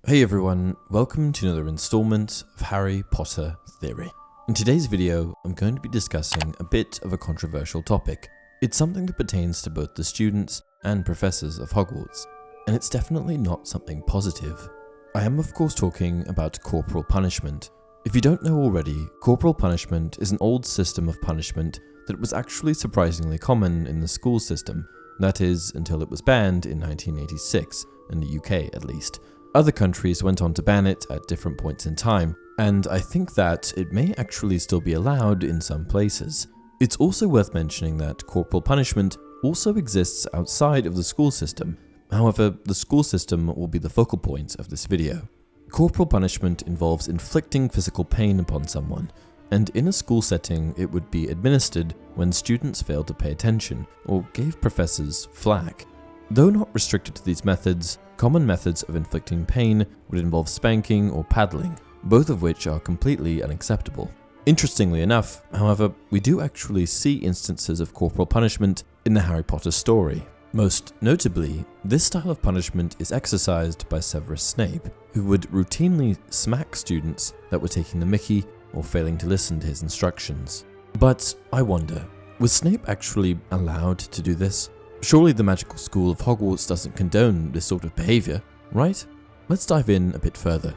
Hey everyone, welcome to another installment of Harry Potter Theory. In today's video, I'm going to be discussing a bit of a controversial topic. It's something that pertains to both the students and professors of Hogwarts, and it's definitely not something positive. I am of course talking about corporal punishment. If you don't know already, corporal punishment is an old system of punishment that was actually surprisingly common in the school system, that is, until it was banned in 1986, in the UK at least. Other countries went on to ban it at different points in time, and I think that it may actually still be allowed in some places. It's also worth mentioning that corporal punishment also exists outside of the school system. However, the school system will be the focal point of this video. Corporal punishment involves inflicting physical pain upon someone, and in a school setting it would be administered when students failed to pay attention or gave professors flak. Though not restricted to these methods, common methods of inflicting pain would involve spanking or paddling, both of which are completely unacceptable. Interestingly enough, however, we do actually see instances of corporal punishment in the Harry Potter story. Most notably, this style of punishment is exercised by Severus Snape, who would routinely smack students that were taking the mickey or failing to listen to his instructions. But I wonder, was Snape actually allowed to do this? Surely the magical school of Hogwarts doesn't condone this sort of behaviour, right? Let's dive in a bit further.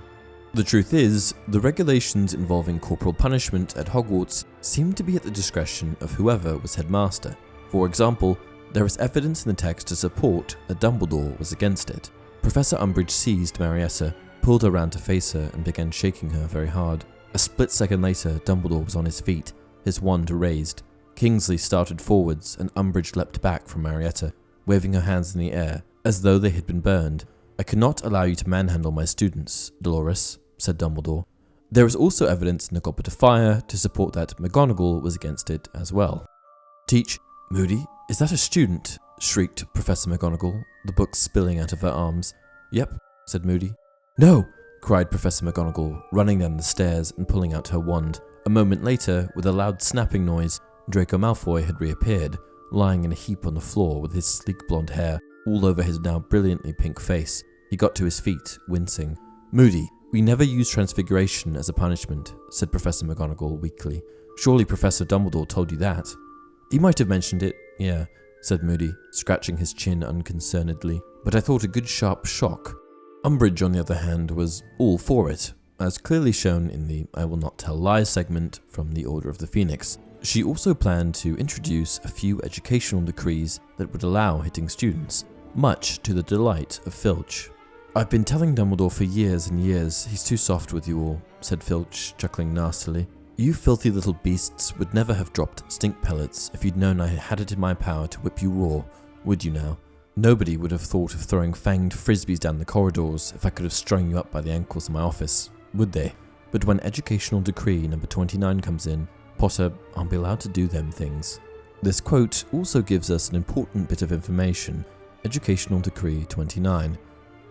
The truth is, the regulations involving corporal punishment at Hogwarts seem to be at the discretion of whoever was headmaster. For example, there is evidence in the text to support that Dumbledore was against it. Professor Umbridge seized Marietta, pulled her round to face her and began shaking her very hard. A split second later, Dumbledore was on his feet, his wand raised. Kingsley started forwards and Umbridge leapt back from Marietta, waving her hands in the air, as though they had been burned. "I cannot allow you to manhandle my students, Dolores," said Dumbledore. There is also evidence in the Goblet of Fire to support that McGonagall was against it as well. "Teach, Moody, is that a student?" shrieked Professor McGonagall, the book spilling out of her arms. "Yep," said Moody. "No!" cried Professor McGonagall, running down the stairs and pulling out her wand. A moment later, with a loud snapping noise, Draco Malfoy had reappeared, lying in a heap on the floor with his sleek blonde hair all over his now brilliantly pink face. He got to his feet, wincing. "Moody, we never use transfiguration as a punishment," said Professor McGonagall weakly. "Surely Professor Dumbledore told you that?" "He might have mentioned it, yeah," said Moody, scratching his chin unconcernedly, "but I thought a good sharp shock." Umbridge, on the other hand, was all for it, as clearly shown in the I Will Not Tell Lies segment from the Order of the Phoenix. She also planned to introduce a few educational decrees that would allow hitting students, much to the delight of Filch. "I've been telling Dumbledore for years and years he's too soft with you all," said Filch, chuckling nastily. "You filthy little beasts would never have dropped stink pellets if you'd known I had it in my power to whip you raw, would you now? Nobody would have thought of throwing fanged frisbees down the corridors if I could have strung you up by the ankles in my office, would they? But when Educational Decree number 29 comes in, Potter, I'll be allowed to do them things." This quote also gives us an important bit of information. Educational Decree 29.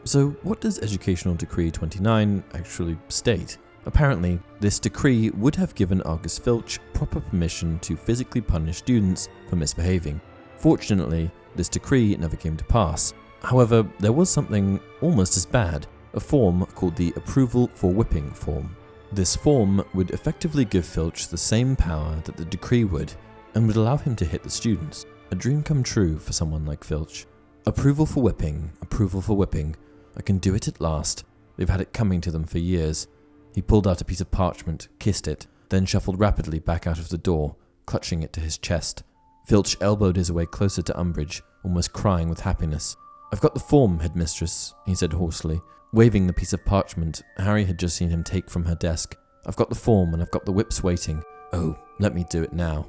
So what does Educational Decree 29 actually state? Apparently, this decree would have given Argus Filch proper permission to physically punish students for misbehaving. Fortunately, this decree never came to pass. However, there was something almost as bad, a form called the Approval for Whipping form. This form would effectively give Filch the same power that the decree would, and would allow him to hit the students. A dream come true for someone like Filch. Approval for whipping, approval for whipping. I can do it at last. They've had it coming to them for years. He pulled out a piece of parchment, kissed it, then shuffled rapidly back out of the door, clutching it to his chest. Filch elbowed his way closer to Umbridge, almost crying with happiness. "I've got the form, headmistress," he said hoarsely, waving the piece of parchment Harry had just seen him take from her desk. "I've got the form and I've got the whips waiting. Oh, let me do it now."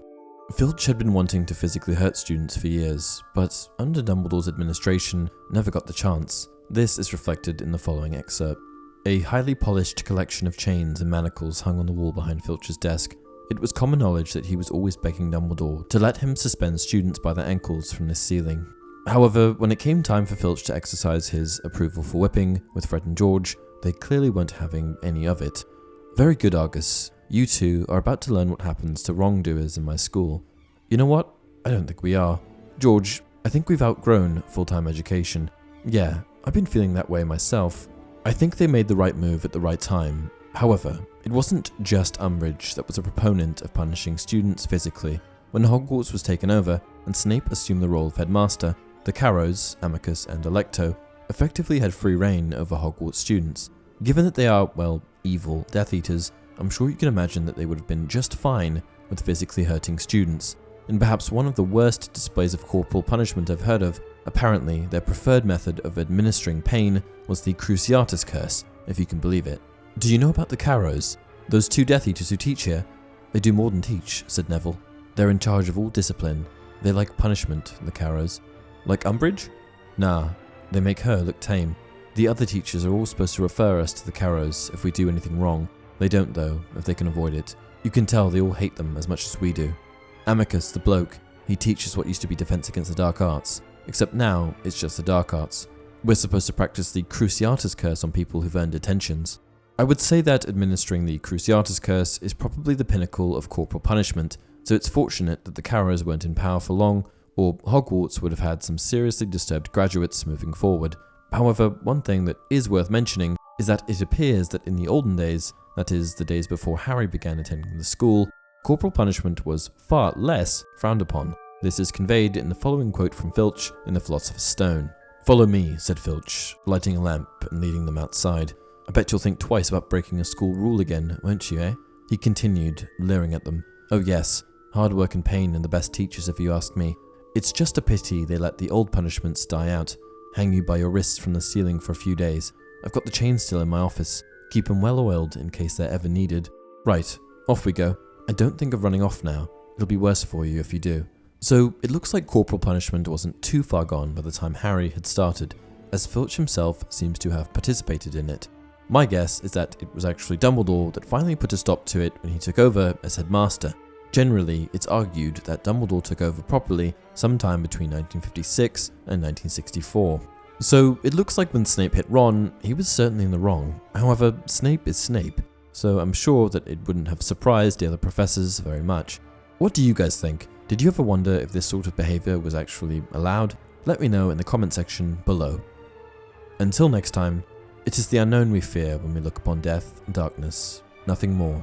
Filch had been wanting to physically hurt students for years, but under Dumbledore's administration, never got the chance. This is reflected in the following excerpt. A highly polished collection of chains and manacles hung on the wall behind Filch's desk. It was common knowledge that he was always begging Dumbledore to let him suspend students by their ankles from this ceiling. However, when it came time for Filch to exercise his approval for whipping with Fred and George, they clearly weren't having any of it. "Very good, Argus. You two are about to learn what happens to wrongdoers in my school." "You know what? I don't think we are. George, I think we've outgrown full-time education." "Yeah, I've been feeling that way myself. I think they made the right move at the right time. However, it wasn't just Umbridge that was a proponent of punishing students physically. When Hogwarts was taken over and Snape assumed the role of headmaster, the Carrows, Amicus and Alecto effectively had free reign over Hogwarts students. Given that they are, well, evil Death Eaters, I'm sure you can imagine that they would have been just fine with physically hurting students. In perhaps one of the worst displays of corporal punishment I've heard of, apparently their preferred method of administering pain was the Cruciatus Curse, if you can believe it. Do you know about the Carrows? Those 2 Death Eaters who teach here? They do more than teach, said Neville. They're in charge of all discipline. They like punishment, the Carrows. Like Umbridge? Nah, they make her look tame. The other teachers are all supposed to refer us to the Carrows if we do anything wrong. They don't though, if they can avoid it. You can tell they all hate them as much as we do. Amicus, the bloke, he teaches what used to be Defense Against the Dark Arts, except now it's just the Dark Arts. We're supposed to practice the Cruciatus Curse on people who've earned detentions. I would say that administering the Cruciatus Curse is probably the pinnacle of corporal punishment, so it's fortunate that the Carrows weren't in power for long, or Hogwarts would have had some seriously disturbed graduates moving forward. However, one thing that is worth mentioning is that it appears that in the olden days, that is, the days before Harry began attending the school, corporal punishment was far less frowned upon. This is conveyed in the following quote from Filch in the Philosopher's Stone. "Follow me," said Filch, lighting a lamp and leading them outside. "I bet you'll think twice about breaking a school rule again, won't you, eh?" He continued, leering at them. "Oh yes, hard work and pain and the best teachers if you ask me. It's just a pity they let the old punishments die out. Hang you by your wrists from the ceiling for a few days. I've got the chains still in my office. Keep them well oiled in case they're ever needed. Right, off we go. I don't think of running off now. It'll be worse for you if you do." So it looks like corporal punishment wasn't too far gone by the time Harry had started, as Filch himself seems to have participated in it. My guess is that it was actually Dumbledore that finally put a stop to it when he took over as headmaster. Generally, it's argued that Dumbledore took over properly sometime between 1956 and 1964. So it looks like when Snape hit Ron, he was certainly in the wrong. However, Snape is Snape, so I'm sure that it wouldn't have surprised the other professors very much. What do you guys think? Did you ever wonder if this sort of behavior was actually allowed? Let me know in the comment section below. Until next time, it is the unknown we fear when we look upon death and darkness, nothing more.